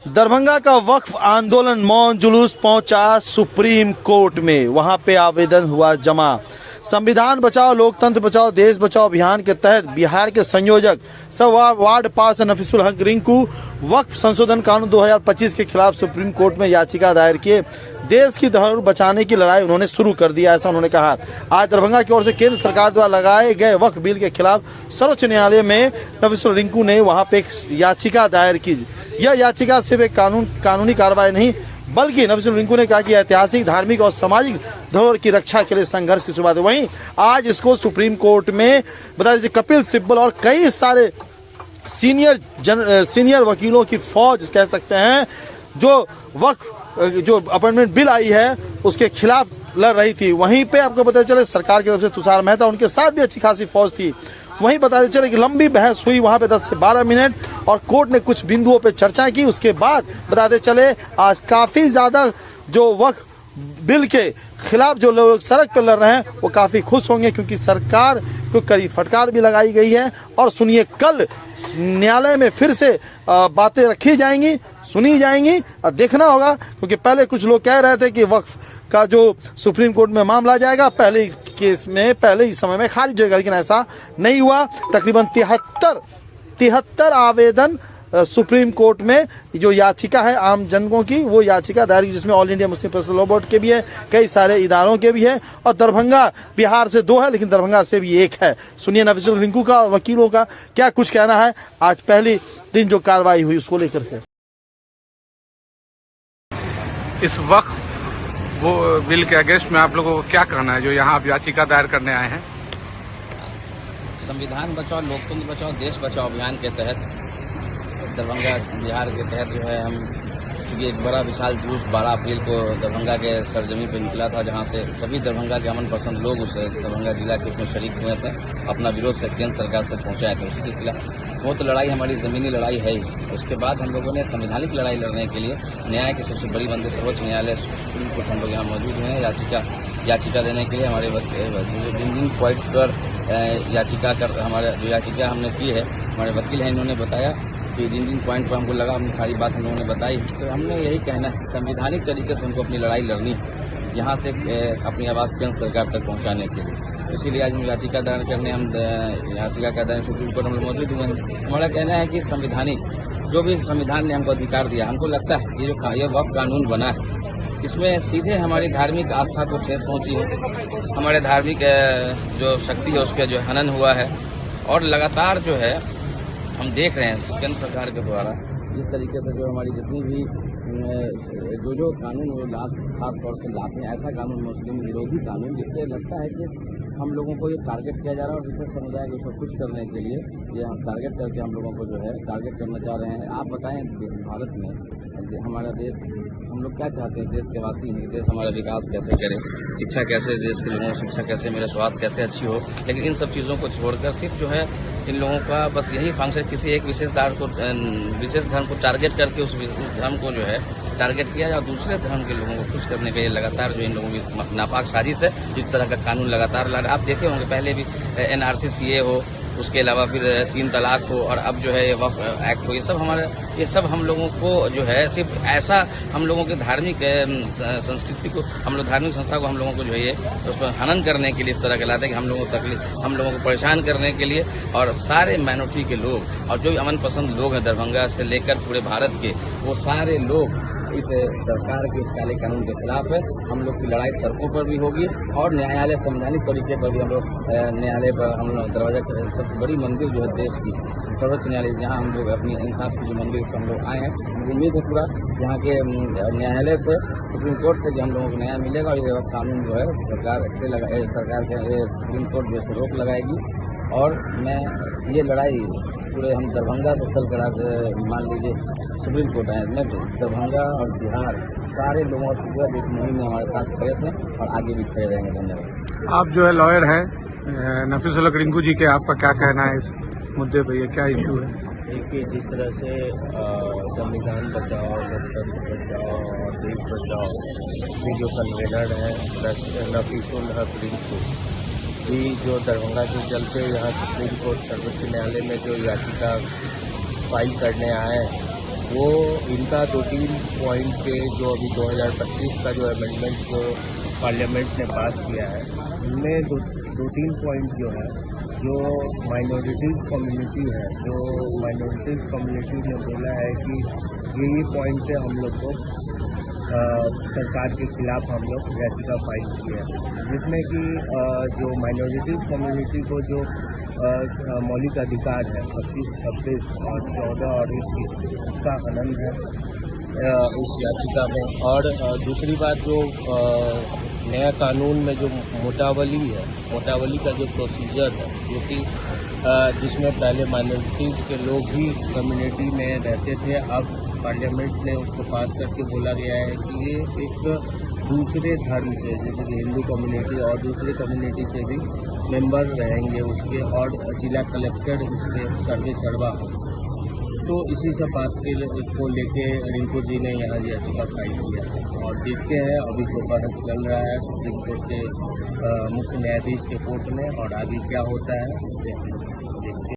दरभंगा का वक्फ आंदोलन मौन जुलूस पहुंचा सुप्रीम कोर्ट में। वहां पे आवेदन हुआ जमा। संविधान बचाओ लोकतंत्र बचाओ देश बचाओ अभियान के तहत बिहार के संयोजक वार्ड पार्षद नफीसुल हक रिंकू वक्फ संशोधन कानून 2025 के खिलाफ सुप्रीम कोर्ट में याचिका दायर किए। देश की धरोहर बचाने की लड़ाई उन्होंने शुरू कर दिया, ऐसा उन्होंने कहा। आज दरभंगा की ओर से केंद्र सरकार द्वारा लगाए गए वक्फ बिल के खिलाफ सर्वोच्च न्यायालय में नफीसुल रिंकू ने वहां पे एक याचिका दायर की। यह याचिका सिर्फ एक कानूनी कार्रवाई नहीं बल्कि नफीसुल रिंकू ने कहा कि ऐतिहासिक धार्मिक और सामाजिक धरोहर की रक्षा के लिए संघर्ष की शुरुआत है। वहीं आज इसको सुप्रीम कोर्ट में बता दीजिए कपिल सिब्बल और कई सारे सीनियर वकीलों की फौज कह सकते हैं जो वक्फ जो अपॉइंटमेंट बिल आई है उसके खिलाफ लड़ रही थी। वहीं पे आपको पता चले सरकार की तरफ से तुषार मेहता उनके साथ भी अच्छी खासी फौज थी। वहीं बताते चले कि लंबी बहस हुई वहां पे 10 से 12 मिनट और कोर्ट ने कुछ बिंदुओं पे चर्चा की। उसके बाद बताते चले आज काफी ज्यादा जो वक्फ बिल के खिलाफ जो लोग सड़क पर लड़ रहे हैं वो काफी खुश होंगे क्योंकि सरकार को कड़ी फटकार भी लगाई गई है। और सुनिए कल न्यायालय में फिर से बातें रखी जाएंगी, सुनी जाएंगी और देखना होगा क्योंकि पहले कुछ लोग कह रहे थे कि वक्फ का जो सुप्रीम कोर्ट में मामला जाएगा पहले केस में पहले ही समय में खारिज होगा, लेकिन ऐसा नहीं हुआ। तकरीबन 73 आवेदन सुप्रीम कोर्ट में जो याचिका है आम जनों की वो याचिका दायर जिसमें all India Muslim personal law board के भी है, कई सारे इदारों के भी है और दरभंगा बिहार से 2 है लेकिन दरभंगा से भी 1 है। सुनिए नफीसुल रिंकू का और वकीलों का क्या कुछ कहना है आज पहली दिन जो कार्रवाई हुई उसको लेकर के। इस वक्त वो बिल के अगेंस्ट में आप लोगों को क्या कहना है जो यहाँ आप याचिका दायर करने आए हैं? संविधान बचाओ लोकतंत्र बचाओ देश बचाओ अभियान के तहत दरभंगा बिहार के तहत जो है हम चूँकि एक बड़ा विशाल जुलूस 12 अप्रैल को दरभंगा के सरजमी पे निकला था जहाँ से सभी दरभंगा के अमन पसंद लोग उस दरभंगा जिला के उसमें शरीक हुए थे, अपना विरोध से केंद्र सरकार तक पहुँचाए थे। उसी के खिलाफ वो तो लड़ाई हमारी ज़मीनी लड़ाई है ही। उसके बाद हम लोगों ने संवैधानिक लड़ाई लड़ने के लिए न्याय की सबसे बड़ी मंदिर सर्वोच्च न्यायालय सुप्रीम कोर्ट हम लोग यहाँ मौजूद हैं याचिका देने के लिए। हमारे जिन पॉइंट्स पर हमारे जो याचिका हमने की है हमारे वकील हैं इन्होंने बताया कि जिन पॉइंट पर हमको लगा हमने सारी बात हम लोगों ने बताई। तो हमने यही कहना है संवैधानिक तरीके से उनको अपनी लड़ाई लड़नी है यहाँ से अपनी आवाज़ केंद्र सरकार तक पहुँचाने के लिए। इसीलिए आज हम याचिका दायर करने याचिका का दायर सुप्रीम कोर्ट हम लोग मौजूद हुए हैं। हमारा कहना है कि संवैधानिक जो भी संविधान ने हमको अधिकार दिया हमको लगता है ये वक्फ कानून बना है इसमें सीधे हमारी धार्मिक आस्था को ठेस पहुँची है, हमारे धार्मिक जो शक्ति है उसका जो हनन हुआ है। और लगातार जो है हम देख रहे हैं केंद्र सरकार के द्वारा जिस तरीके से जो हमारी जितनी भी जो कानून वो खास तौर से लाते हैं ऐसा कानून मुस्लिम विरोधी कानून जिससे लगता है कि हम लोगों को ये टारगेट किया जा रहा है और दूसरे समुदाय को खुश करने के लिए ये हम टारगेट करके हम लोगों को जो है टारगेट करना चाह रहे हैं। आप बताएं भारत में हमारा देश हम लोग क्या चाहते हैं देश के वासी हैं, देश हमारा विकास कैसे करे, शिक्षा कैसे देश के लोगों को शिक्षा कैसे मेरा स्वास्थ्य कैसे अच्छी हो, लेकिन इन सब चीज़ों को छोड़कर सिर्फ जो है इन लोगों का बस यही फंक्शन किसी एक विशेष धर्म को टारगेट करके उस धर्म को जो है टारगेट किया जाए और दूसरे धर्म के लोगों को खुश करने के लिए लगातार जो इन लोगों की नापाक साजिश है इस तरह का कानून लगातार ला रहे। आप देखे होंगे पहले भी NRC CA हो उसके अलावा फिर 3 तलाक हो और अब जो है ये वक्फ एक्ट हो, ये सब हम लोगों को जो है सिर्फ ऐसा हम लोगों के धार्मिक संस्कृति को हम लोग धार्मिक संस्था को हम लोगों को जो है ये उस पर हनन करने के लिए इस तरह के लाते हैं कि हम लोगों को तकलीफ हम लोगों को परेशान करने के लिए। और सारे माइनॉरिटी के लोग और जो भी अमन पसंद लोग हैं दरभंगा से लेकर पूरे भारत के वो सारे लोग इस सरकार के इस काले कानून के खिलाफ है। हम लोग की लड़ाई सड़कों पर भी होगी और न्यायालय संवैधानिक तरीके पर भी हम लोग न्यायालय पर हम लोग दरवाजा सबसे बड़ी मंदिर जो है देश की सर्वोच्च न्यायालय जहां हम लोग अपनी इंसाफ की जो मंदिर पर हम लोग आए हैं उम्मीद है पूरा यहाँ के न्यायालय से सुप्रीम कोर्ट से जो हम लोगों को न्याय मिलेगा और ये कानून जो है सरकार के सुप्रीम कोर्ट जो रोक लगाएगी। और मैं ये लड़ाई पूरे हम दरभंगा से चल कर आज मान लीजिए सुप्रीम कोर्ट आए, मैं दरभंगा और बिहार सारे लोगों से पूरा इस मुहिम में हमारे साथ खड़े थे और आगे भी खड़े रहेंगे। धन्यवाद। आप जो है लॉयर हैं नफीसुल हक रिंकू जी के आपका क्या कहना है इस मुद्दे पर, ये क्या इशू है? देखिए जिस तरह से संविधान बचाओ लोकतंत्र बचाओ और देश बचाओ ये जो कन्वेनर है नफीसुल हक रिंकू भी जो दरभंगा के चलते यहाँ सुप्रीम कोर्ट सर्वोच्च न्यायालय में जो याचिका फाइल करने आए वो इनका 2-3 पॉइंट पे जो अभी 2025 का जो अमेंडमेंट जो पार्लियामेंट ने पास किया है, उनमें 2-3 पॉइंट जो है, जो माइनॉरिटीज़ कम्युनिटी है, जो माइनॉरिटीज़ कम्युनिटी ने बोला है कि ये पॉइंट पे हम लोग को सरकार के खिलाफ हम लोग याचिका फाइल की है, जिसमें कि जो माइनॉरिटीज़ कम्युनिटी को जो मौलिक अधिकार है 25, 26 और 14 और 21 उसका हनन है इस याचिका में। और दूसरी बात, जो नया कानून में जो मोटावली है, मोटावली का जो प्रोसीजर है, जो कि जिसमें पहले माइनॉरिटीज़ के लोग ही कम्युनिटी में रहते थे, अब पार्लियामेंट ने उसको पास करके बोला गया है कि ये एक दूसरे धर्म से, जैसे कि हिंदू कम्युनिटी और दूसरे कम्युनिटी से भी मेंबर रहेंगे उसके, और जिला कलेक्टर इसके सर्वा हो। तो इसी सब बात को लेके रिंकू जी ने यहाँ याचिका फाइल किया है, और देखते हैं अभी तो बहस चल रहा है सुप्रीम कोर्ट के मुख्य न्यायाधीश के कोर्ट में, और आगे क्या होता है उस पर हम देखते हैं।